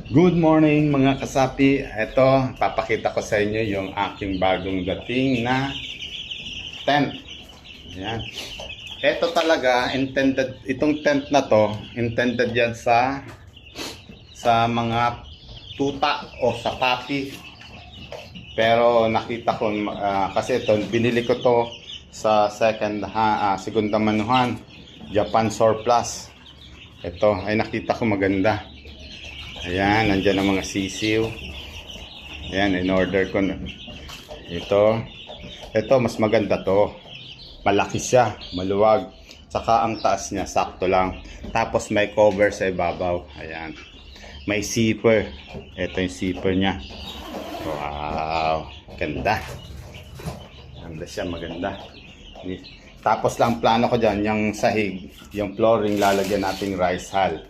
Good morning mga kasapi. Ito, papakita ko sa inyo yung aking bagong dating na tent. Ayan. Ito talaga, intended, itong tent na to, intended yan sa mga tuta o sa papi. Pero nakita ko, kasi ito, binili ko to sa segunda manuhan, Japan surplus. Ito, ay nakita ko maganda. Ayan, nandyan ang mga sisiw. Ayan, in-order ko na. Ito, mas maganda to. Malaki siya, maluwag. Saka ang taas niya, sakto lang. Tapos may cover sa ibabaw. Ayan. May zipper. Ito yung zipper niya. Wow, ganda. Ganda siya, maganda. Tapos lang plano ko dyan, yung sahig, yung flooring, lalagyan nating rice hull.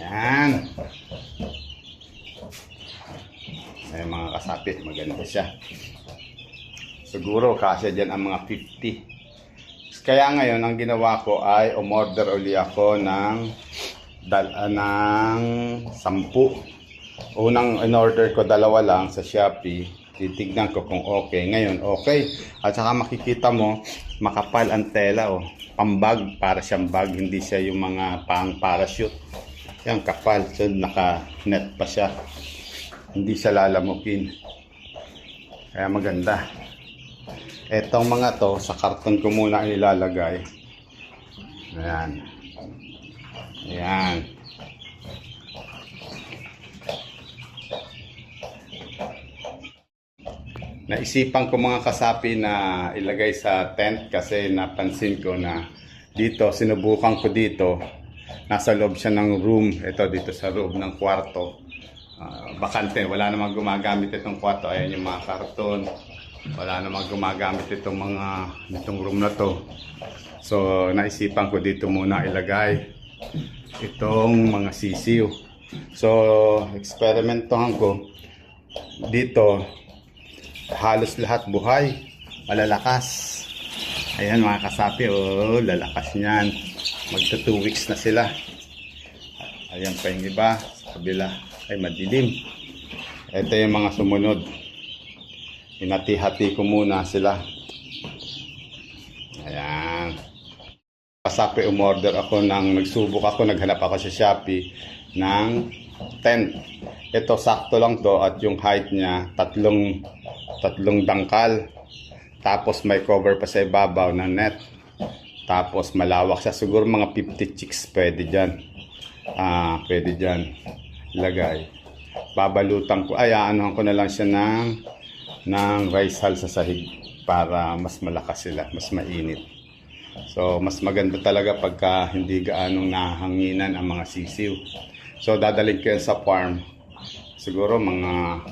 Ayan. Ay mga kasapi, maganda siya. Siguro kasi dyan ang mga 50. Kaya ngayon ang ginawa ko ay umorder uli ako ng 10. Unang in-order ko 2 lang sa Shopee. Titignan ko kung okay. Ngayon okay. At saka makikita mo makapal ang tela, oh. Pambag, para siyang bag, hindi siya yung mga pang parachute. Yan, kapal. So naka-net pa siya. Hindi siya lalamukin. Kaya maganda. Etong mga to, sa karton ko muna ilalagay. Ayan. Ayan. Naisipan ko mga kasapi na ilagay sa tent kasi napansin ko na dito, sinubukan ko dito, nasa loob siya ng room, ito dito sa loob ng kwarto. Bakante, wala namang gumagamit itong kwarto. Ayan yung mga karton, wala namang gumagamit itong room na to. So naisipan ko dito muna ilagay itong mga sisiw. So eksperimentohan ko dito. Halos lahat buhay, malalakas. Ayan mga kasapi, oh, lalakas niyan. Magto 2 weeks na sila. Ayan pa yung iba, sa kabila ay madilim. Ito yung mga sumunod. Hinati-hati ko muna sila. Ayan. Kasapi, umorder ako nagsubok ako, naghanap ako sa Shopee ng tent. Ito sakto lang to at yung height niya tatlong dangkal. Tapos may cover pa sa ibabaw na net. Tapos malawak siya, siguro mga 50 chicks pwede dyan. Pwede dyan lagay. Babalutan ko, aanohan ko na lang siya ng rice hull sa sahig para mas malakas sila, mas mainit. So mas maganda talaga pagka hindi gaanong nahanginan ang mga sisiw. So dadalhin ko yan sa farm. Siguro mga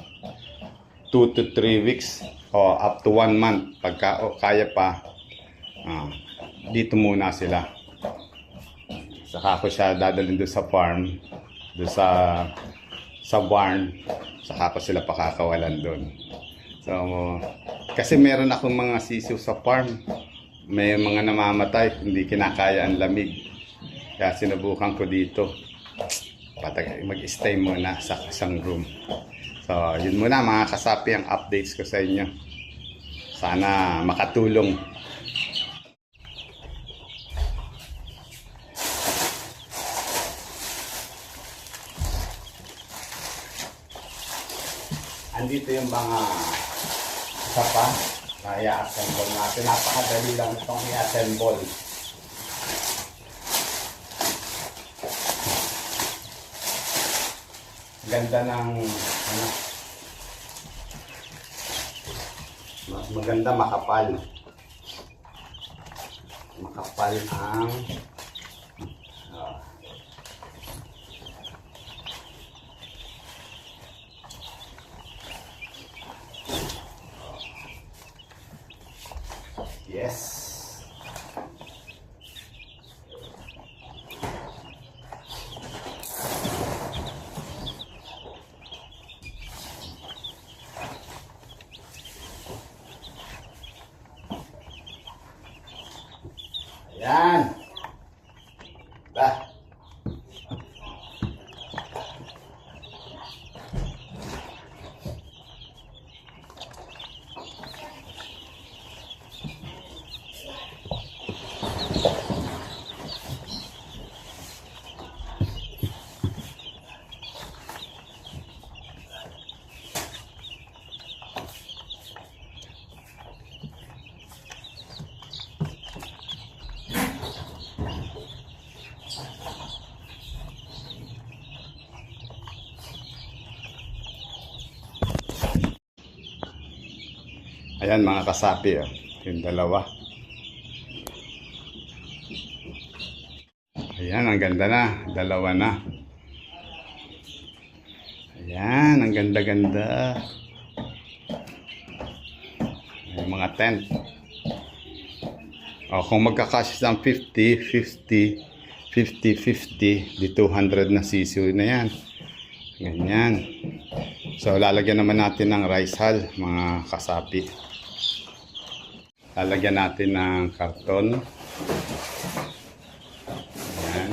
2 to 3 weeks o up to 1 month. Pagka kaya pa, dito muna sila. Saka ko siya dadalhin doon sa farm, doon sa barn. Saka ko sila pakakawalan doon. So kasi meron akong mga sisiw sa farm. May mga namamatay, hindi kinakaya ang lamig. Kaya sinubukan ko dito. Mag-stay muna sa isang room. So, yun muna mga kasapi ang updates ko sa inyo. Sana makatulong. Andito yung mga isa pa na i-assemble natin. Napakadali lang itong i-assemble. Ganda ng maganda, makapal ang yes. Ayan. Bah. Ayan mga kasapi, oh. Yung dalawa. Ayan, ang ganda na. Dalawa na. Ayan, ang ganda-ganda. Yung mga tent. O, kung magkakasya ng 50, 50, 50, 50, di 200 na sisiw na yan. Ganyan. So, lalagyan naman natin ng rice hull, mga kasapi. Lalagyan natin ng karton. Ayan.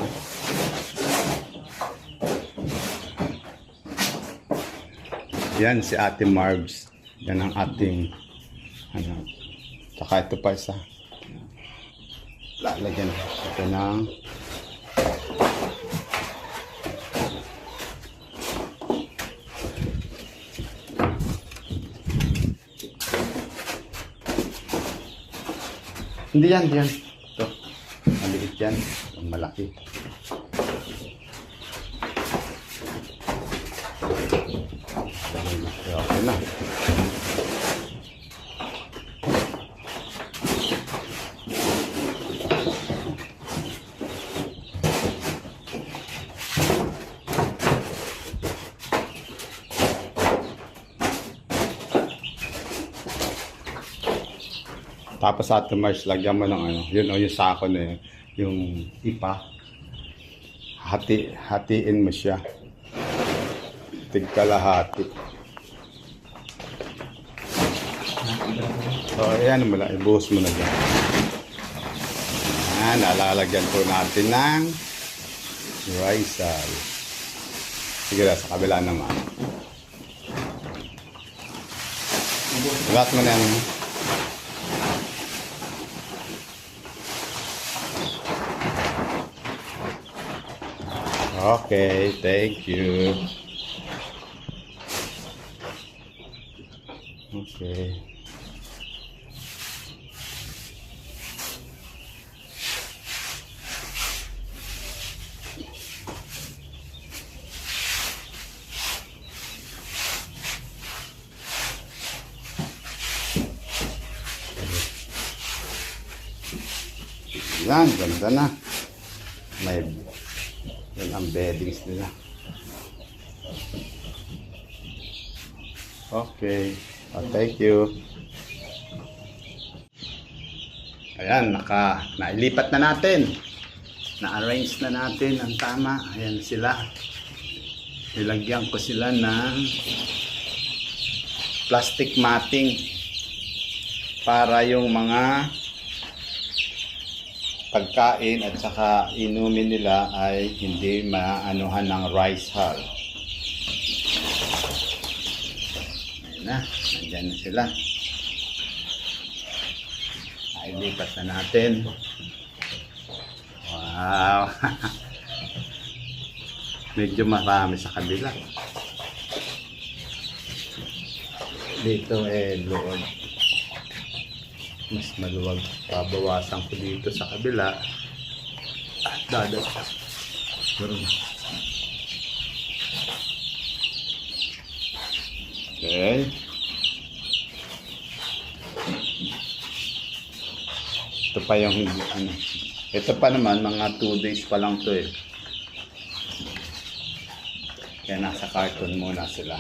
Yan si Ate Marbs. Yan ang ating ano. Saka ito pa isa. Lalagyan ito ng hindi yan, hindi yan. Ito. Maliit yan. Ang malaki. Okay na. Tapos sa Mars, lagyan mo ng ano, yun o yung sako na yun, yung ipa. Hatiin mo siya. Tigkalahati. So, ayan mo lang, ibuhos mo na dyan. Ayan, nalalagyan po natin ng rice. Sige na, sa kabila naman. Lahat mo na yan. Okay, thank you. Okay. Yan, ganda na. May yan ang beddings nila. Okay. Thank you. Ayan, nailipat na natin. Na-arrange na natin ang tama. Ayan sila. Nilagyan ko sila ng plastic matting para yung mga pagkain at saka inumin nila ay hindi maanuhan ng rice hull. Ayan na, nandyan na sila. Nailipat na natin. Wow! Medyo marami sa kabila. Dito luod. Mas maluwag. Pabawasan ko dito sa kabila. At dadagdag. Okay. Ito pa yung ano. Ito pa naman mga 2 days pa lang to eh. Kaya nasa carton muna sila.